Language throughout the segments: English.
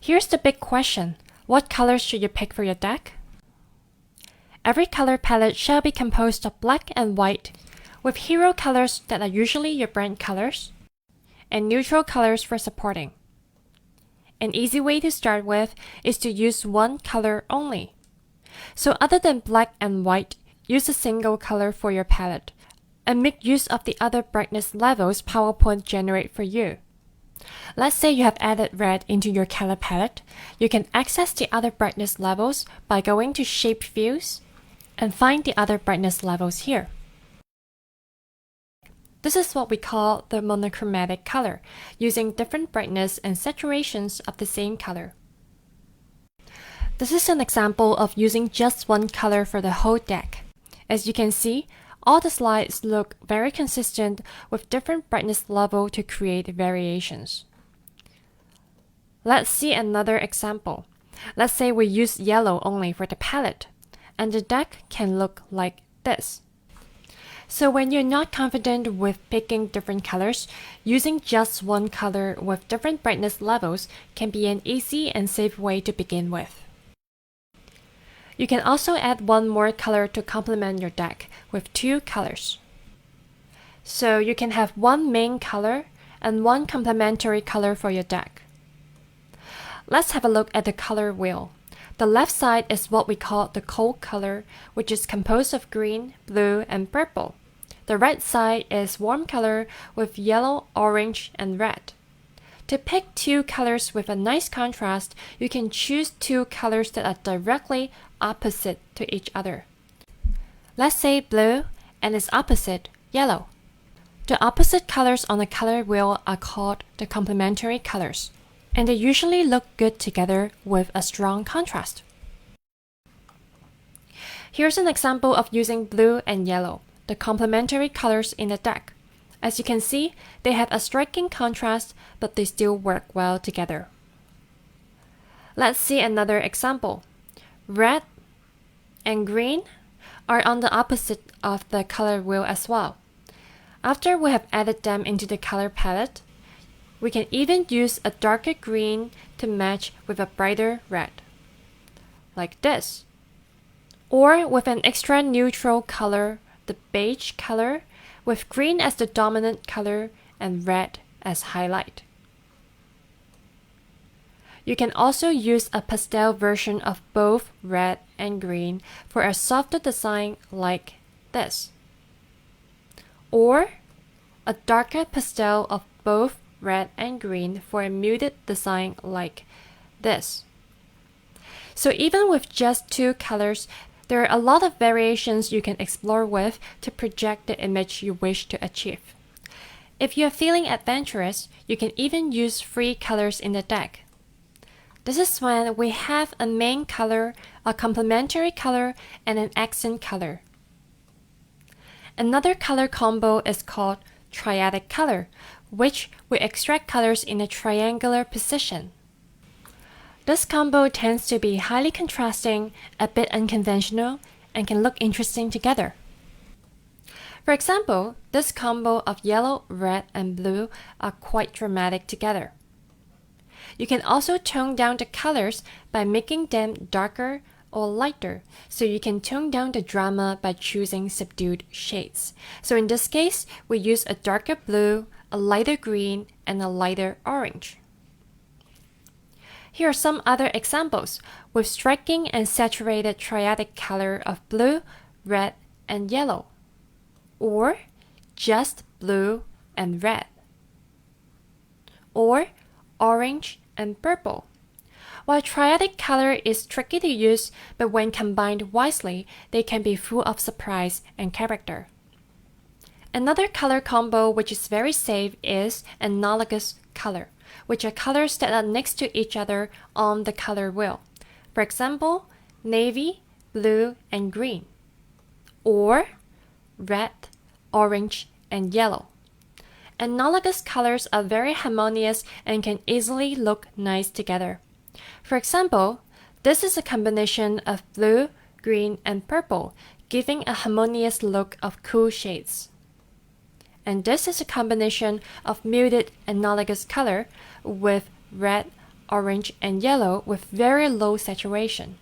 Here's the big question. What colors should you pick for your deck? Every color palette shall be composed of black and white, with hero colors that are usually your brand colors, and neutral colors for supporting. An easy way to start with is to use one color only. So other than black and white, use a single color for your palette, and make use of the other brightness levels PowerPoint generate for you. Let's say you have added red into your color palette. You can access the other brightness levels by going to Shape Views and find the other brightness levels here. This is what we call the monochromatic color, using different brightness and saturations of the same color. This is an example of using just one color for the whole deck. As you can see, all the slides look very consistent with different brightness level to create variations. Let's see another example. Let's say we use yellow only for the palette, and the deck can look like this. So when you're not confident with picking different colors, using just one color with different brightness levels can be an easy and safe way to begin with. You can also add one more color to complement your deck with two colors. So you can have one main color and one complementary color for your deck. Let's have a look at the color wheel. The left side is what we call the cold color, which is composed of green, blue, and purple. The right side is warm color with yellow, orange, and red. To pick two colors with a nice contrast, you can choose two colors that are directly opposite to each other. Let's say blue and its opposite, yellow. The opposite colors on the color wheel are called the complementary colors, and they usually look good together with a strong contrast. Here's an example of using blue and yellow, the complementary colors in the deck. As you can see, they have a striking contrast, but they still work well together. Let's see another example. Red and green are on the opposite of the color wheel as well. After we have added them into the color palette, we can even use a darker green to match with a brighter red, like this. Or with an extra neutral color, the beige color, with green as the dominant color and red as highlight. You can also use a pastel version of both red and green for a softer design like this. Or a darker pastel of both red and green for a muted design like this. So even with just two colors, there are a lot of variations you can explore with to project the image you wish to achieve. If you are feeling adventurous, you can even use three colors in the deck. This is when we have a main color, a complementary color, and an accent color. Another color combo is called triadic color, which we extract colors in a triangular position. This combo tends to be highly contrasting, a bit unconventional, and can look interesting together. For example, this combo of yellow, red, and blue are quite dramatic together. You can also tone down the colors by making them darker or lighter, so you can tone down the drama by choosing subdued shades. So in this case, we use a darker blue, a lighter green, and a lighter orange. Here are some other examples with striking and saturated triadic color of blue, red, and yellow, or just blue and red, or orange and purple. While triadic color is tricky to use, but when combined wisely, they can be full of surprise and character. Another color combo which is very safe is analogous color, which are colors that are next to each other on the color wheel. For example, navy, blue, and green, or red, orange, and yellow. Analogous colors are very harmonious and can easily look nice together. For example, this is a combination of blue, green, and purple, giving a harmonious look of cool shades. And this is a combination of muted analogous color with red, orange, and yellow with very low saturation.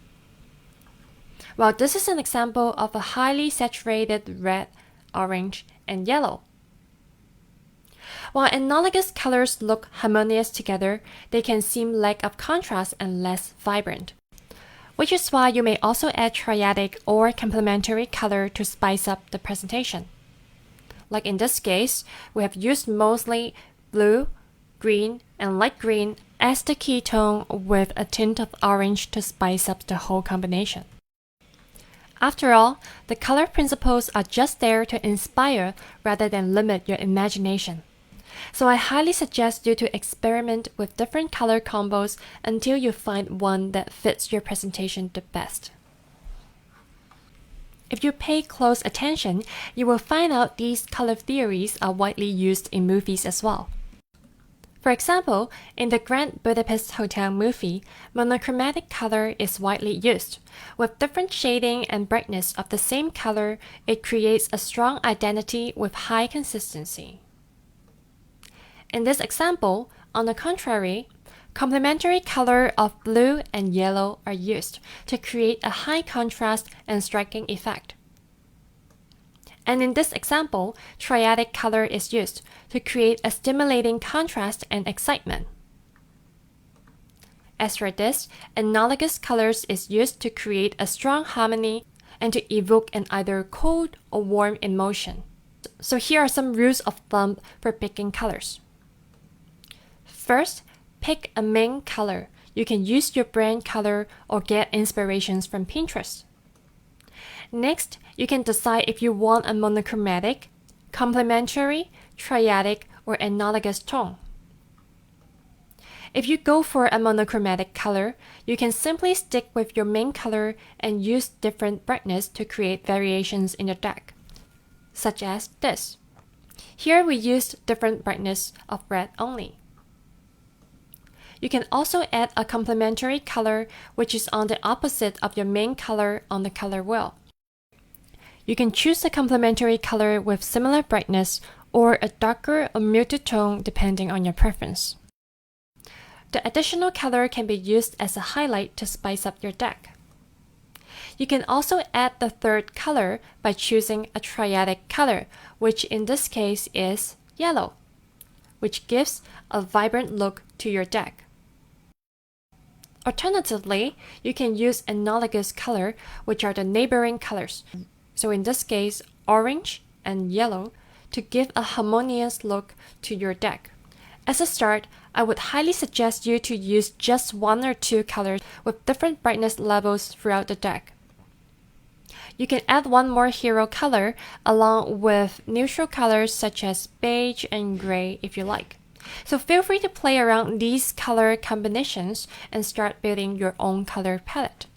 Well, this is an example of a highly saturated red, orange, and yellow. While analogous colors look harmonious together, they can seem lack of contrast and less vibrant, which is why you may also add triadic or complementary color to spice up the presentation. Like in this case, we have used mostly blue, green, and light green as the key tone with a tint of orange to spice up the whole combination. After all, the color principles are just there to inspire rather than limit your imagination. So I highly suggest you to experiment with different color combos until you find one that fits your presentation the best. If you pay close attention, you will find out these color theories are widely used in movies as well. For example, in the Grand Budapest Hotel movie, monochromatic color is widely used. With different shading and brightness of the same color, it creates a strong identity with high consistency. In this example, on the contrary, complementary color of blue and yellow are used to create a high contrast and striking effect. And in this example, triadic color is used to create a stimulating contrast and excitement. As for this, analogous colors is used to create a strong harmony and to evoke an either cold or warm emotion. So here are some rules of thumb for picking colors. First, pick a main color. You can use your brand color or get inspirations from Pinterest. Next, you can decide if you want a monochromatic, complementary, triadic, or analogous tone. If you go for a monochromatic color, you can simply stick with your main color and use different brightness to create variations in the deck, such as this. Here we used different brightness of red only. You can also add a complementary color which is on the opposite of your main color on the color wheel. You can choose a complementary color with similar brightness or a darker or muted tone depending on your preference. The additional color can be used as a highlight to spice up your deck. You can also add the third color by choosing a triadic color, which in this case is yellow, which gives a vibrant look to your deck. Alternatively, you can use analogous color, which are the neighboring colors. So in this case, orange and yellow, to give a harmonious look to your deck. As a start, I would highly suggest you to use just one or two colors with different brightness levels throughout the deck. You can add one more hero color along with neutral colors such as beige and gray if you like. So feel free to play around these color combinations and start building your own color palette.